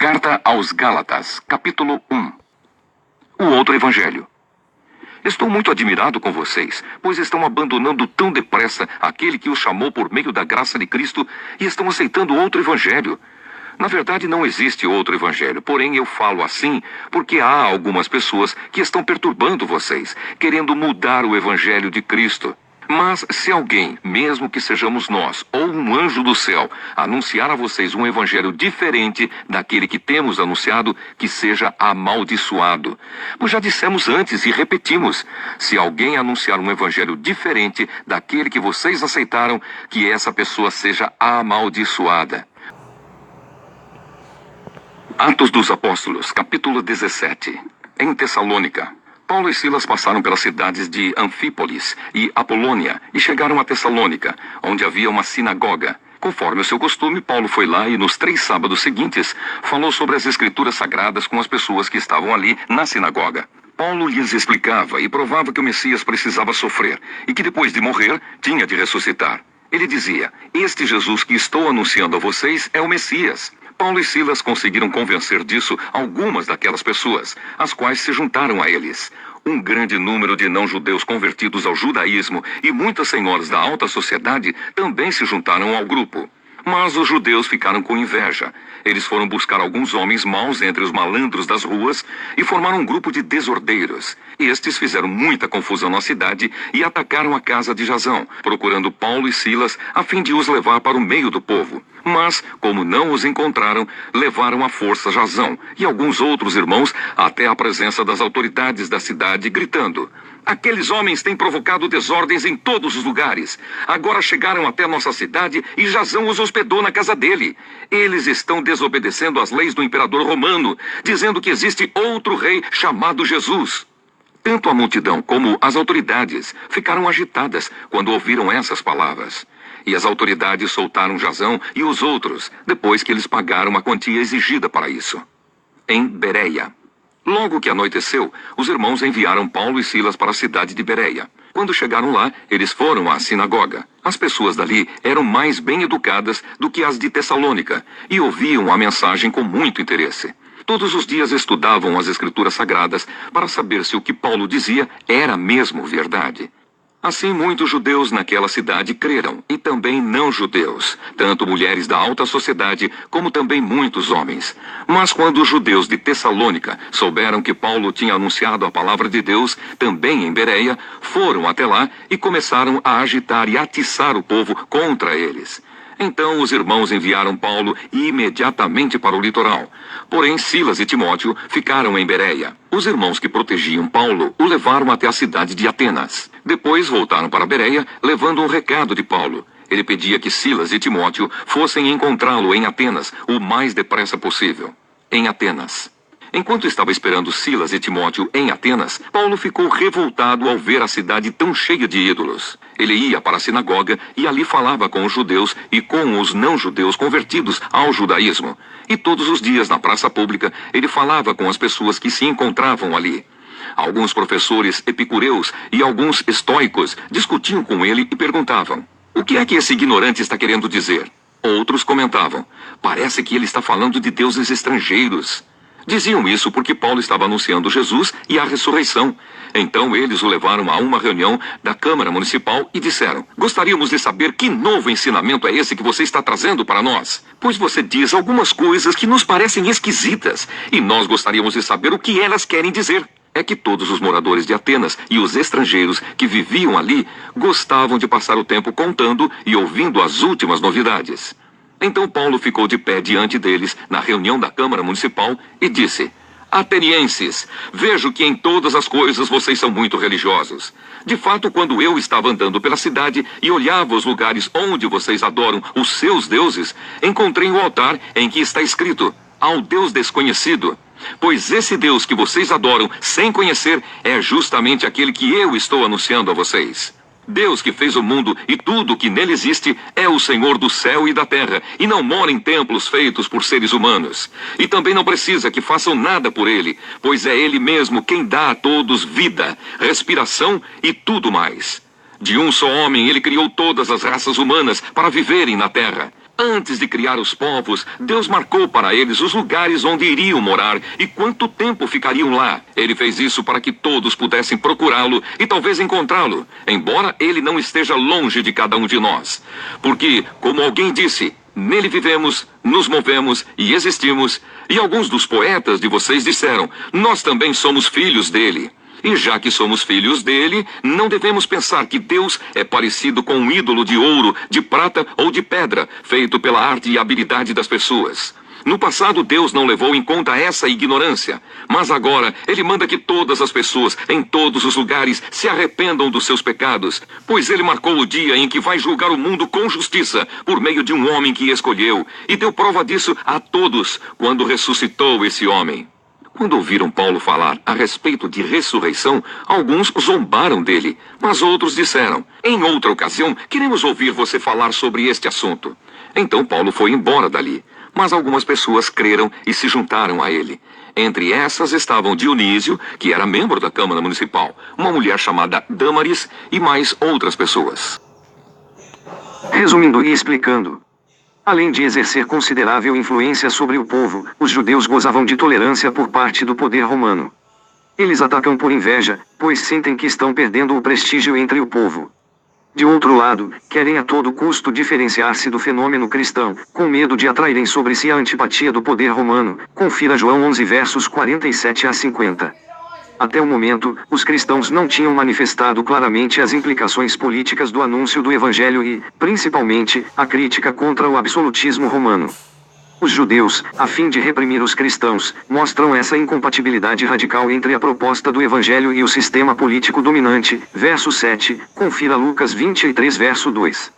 Carta aos Gálatas, capítulo 1. O outro evangelho. Estou muito admirado com vocês, pois estão abandonando tão depressa aquele que os chamou por meio da graça de Cristo e estão aceitando outro evangelho. Na verdade, não existe outro evangelho, porém eu falo assim porque há algumas pessoas que estão perturbando vocês, querendo mudar o evangelho de Cristo. Mas se alguém, mesmo que sejamos nós, ou um anjo do céu, anunciar a vocês um evangelho diferente daquele que temos anunciado, que seja amaldiçoado. Pois já dissemos antes e repetimos, se alguém anunciar um evangelho diferente daquele que vocês aceitaram, que essa pessoa seja amaldiçoada. Atos dos Apóstolos, capítulo 17. Em Tessalônica, Paulo e Silas passaram pelas cidades de Anfípolis e Apolônia e chegaram a Tessalônica, onde havia uma sinagoga. Conforme o seu costume, Paulo foi lá e nos 3 sábados seguintes falou sobre as escrituras sagradas com as pessoas que estavam ali na sinagoga. Paulo lhes explicava e provava que o Messias precisava sofrer e que depois de morrer tinha de ressuscitar. Ele dizia: "Este Jesus que estou anunciando a vocês é o Messias." Paulo e Silas conseguiram convencer disso algumas daquelas pessoas, as quais se juntaram a eles. Um grande número de não-judeus convertidos ao judaísmo e muitas senhoras da alta sociedade também se juntaram ao grupo. Mas os judeus ficaram com inveja. Eles foram buscar alguns homens maus entre os malandros das ruas e formaram um grupo de desordeiros. Estes fizeram muita confusão na cidade e atacaram a casa de Jasão, procurando Paulo e Silas a fim de os levar para o meio do povo. Mas, como não os encontraram, levaram à força Jasão e alguns outros irmãos até a presença das autoridades da cidade, gritando: "Aqueles homens têm provocado desordens em todos os lugares. Agora chegaram até nossa cidade e Jasão os hospedou na casa dele. Eles estão desobedecendo às leis do imperador romano, dizendo que existe outro rei chamado Jesus." Tanto a multidão como as autoridades ficaram agitadas quando ouviram essas palavras. E as autoridades soltaram Jasão e os outros, depois que eles pagaram a quantia exigida para isso. Em Bereia. Logo que anoiteceu, os irmãos enviaram Paulo e Silas para a cidade de Bereia. Quando chegaram lá, eles foram à sinagoga. As pessoas dali eram mais bem educadas do que as de Tessalônica e ouviam a mensagem com muito interesse. Todos os dias estudavam as escrituras sagradas para saber se o que Paulo dizia era mesmo verdade. Assim, muitos judeus naquela cidade creram, e também não-judeus, tanto mulheres da alta sociedade, como também muitos homens. Mas quando os judeus de Tessalônica souberam que Paulo tinha anunciado a palavra de Deus, também em Bereia, foram até lá e começaram a agitar e atiçar o povo contra eles. Então os irmãos enviaram Paulo imediatamente para o litoral. Porém, Silas e Timóteo ficaram em Bereia. Os irmãos que protegiam Paulo o levaram até a cidade de Atenas. Depois voltaram para Bereia, levando um recado de Paulo. Ele pedia que Silas e Timóteo fossem encontrá-lo em Atenas o mais depressa possível. Em Atenas. Enquanto estava esperando Silas e Timóteo em Atenas, Paulo ficou revoltado ao ver a cidade tão cheia de ídolos. Ele ia para a sinagoga e ali falava com os judeus e com os não-judeus convertidos ao judaísmo. E todos os dias na praça pública ele falava com as pessoas que se encontravam ali. Alguns professores epicureus e alguns estoicos discutiam com ele e perguntavam: "O que é que esse ignorante está querendo dizer?" Outros comentavam: "Parece que ele está falando de deuses estrangeiros." Diziam isso porque Paulo estava anunciando Jesus e a ressurreição. Então eles o levaram a uma reunião da Câmara Municipal e disseram: "Gostaríamos de saber que novo ensinamento é esse que você está trazendo para nós. Pois você diz algumas coisas que nos parecem esquisitas e nós gostaríamos de saber o que elas querem dizer." É que todos os moradores de Atenas e os estrangeiros que viviam ali gostavam de passar o tempo contando e ouvindo as últimas novidades. Então Paulo ficou de pé diante deles na reunião da Câmara Municipal e disse: "Atenienses, vejo que em todas as coisas vocês são muito religiosos. De fato, quando eu estava andando pela cidade e olhava os lugares onde vocês adoram os seus deuses, encontrei um altar em que está escrito: ao Deus desconhecido. Pois esse Deus que vocês adoram sem conhecer é justamente aquele que eu estou anunciando a vocês. Deus que fez o mundo e tudo o que nele existe é o Senhor do céu e da terra, e não mora em templos feitos por seres humanos. E também não precisa que façam nada por ele, pois é ele mesmo quem dá a todos vida, respiração e tudo mais. De um só homem ele criou todas as raças humanas para viverem na terra. Antes de criar os povos, Deus marcou para eles os lugares onde iriam morar e quanto tempo ficariam lá. Ele fez isso para que todos pudessem procurá-lo e talvez encontrá-lo, embora ele não esteja longe de cada um de nós. Porque, como alguém disse, nele vivemos, nos movemos e existimos. E alguns dos poetas de vocês disseram, nós também somos filhos dele. E já que somos filhos dele, não devemos pensar que Deus é parecido com um ídolo de ouro, de prata ou de pedra, feito pela arte e habilidade das pessoas. No passado, Deus não levou em conta essa ignorância, mas agora Ele manda que todas as pessoas, em todos os lugares, se arrependam dos seus pecados, pois Ele marcou o dia em que vai julgar o mundo com justiça, por meio de um homem que escolheu, e deu prova disso a todos, quando ressuscitou esse homem. Quando ouviram Paulo falar a respeito de ressurreição, alguns zombaram dele, mas outros disseram, em outra ocasião, queremos ouvir você falar sobre este assunto. Então Paulo foi embora dali, mas algumas pessoas creram e se juntaram a ele. Entre essas estavam Dionísio, que era membro da Câmara Municipal, uma mulher chamada Dâmaris e mais outras pessoas. Resumindo e explicando, além de exercer considerável influência sobre o povo, os judeus gozavam de tolerância por parte do poder romano. Eles atacam por inveja, pois sentem que estão perdendo o prestígio entre o povo. De outro lado, querem a todo custo diferenciar-se do fenômeno cristão, com medo de atraírem sobre si a antipatia do poder romano. Confira João 11 versos 47 a 50. Até o momento, os cristãos não tinham manifestado claramente as implicações políticas do anúncio do Evangelho e, principalmente, a crítica contra o absolutismo romano. Os judeus, a fim de reprimir os cristãos, mostram essa incompatibilidade radical entre a proposta do Evangelho e o sistema político dominante. Verso 7, confira Lucas 23 verso 2.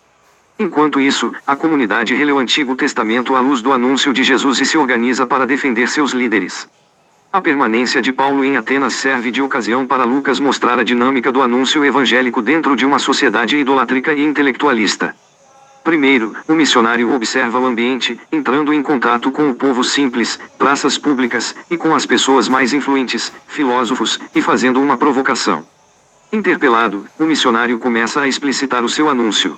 Enquanto isso, a comunidade relê o Antigo Testamento à luz do anúncio de Jesus e se organiza para defender seus líderes. A permanência de Paulo em Atenas serve de ocasião para Lucas mostrar a dinâmica do anúncio evangélico dentro de uma sociedade idolátrica e intelectualista. Primeiro, o missionário observa o ambiente, entrando em contato com o povo simples, praças públicas, e com as pessoas mais influentes, filósofos, e fazendo uma provocação. Interpelado, o missionário começa a explicitar o seu anúncio.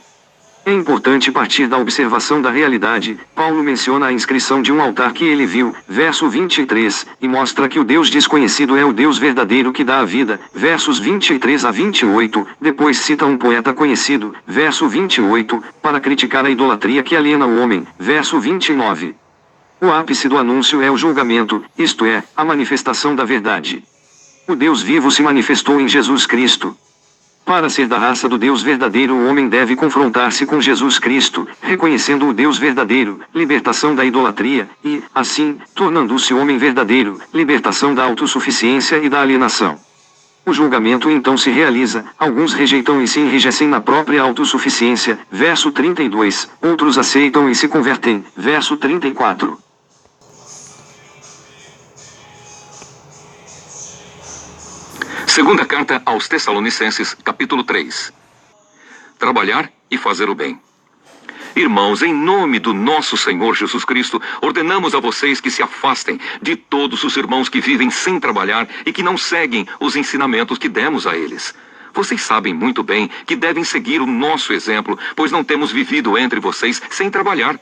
É importante partir da observação da realidade. Paulo menciona a inscrição de um altar que ele viu, verso 23, e mostra que o Deus desconhecido é o Deus verdadeiro que dá a vida, versos 23 a 28, depois cita um poeta conhecido, verso 28, para criticar a idolatria que aliena o homem, verso 29. O ápice do anúncio é o julgamento, isto é, a manifestação da verdade. O Deus vivo se manifestou em Jesus Cristo. Para ser da raça do Deus verdadeiro, o homem deve confrontar-se com Jesus Cristo, reconhecendo o Deus verdadeiro, libertação da idolatria, e, assim, tornando-se homem verdadeiro, libertação da autossuficiência e da alienação. O julgamento então se realiza, alguns rejeitam e se enrijecem na própria autossuficiência, verso 32, outros aceitam e se convertem, verso 34. Segunda carta aos Tessalonicenses, capítulo 3. Trabalhar e fazer o bem. Irmãos, em nome do nosso Senhor Jesus Cristo, ordenamos a vocês que se afastem de todos os irmãos que vivem sem trabalhar e que não seguem os ensinamentos que demos a eles. Vocês sabem muito bem que devem seguir o nosso exemplo, pois não temos vivido entre vocês sem trabalhar.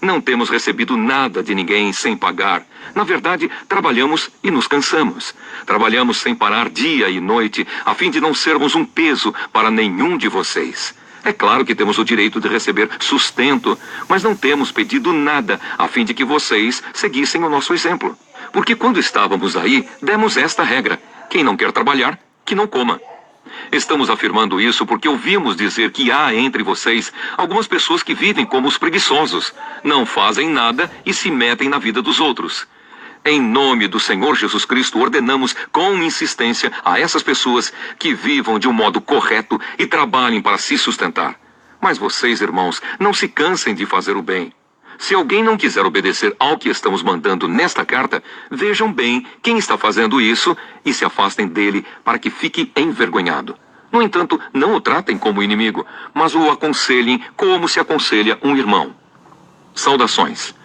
Não temos recebido nada de ninguém sem pagar. Na verdade, trabalhamos e nos cansamos. Trabalhamos sem parar dia e noite, a fim de não sermos um peso para nenhum de vocês. É claro que temos o direito de receber sustento, mas não temos pedido nada, a fim de que vocês seguissem o nosso exemplo. Porque quando estávamos aí, demos esta regra: quem não quer trabalhar, que não coma. Estamos afirmando isso porque ouvimos dizer que há entre vocês algumas pessoas que vivem como os preguiçosos, não fazem nada e se metem na vida dos outros. Em nome do Senhor Jesus Cristo, ordenamos com insistência a essas pessoas que vivam de um modo correto e trabalhem para se sustentar. Mas vocês, irmãos, não se cansem de fazer o bem. Se alguém não quiser obedecer ao que estamos mandando nesta carta, vejam bem quem está fazendo isso e se afastem dele para que fique envergonhado. No entanto, não o tratem como inimigo, mas o aconselhem como se aconselha um irmão. Saudações.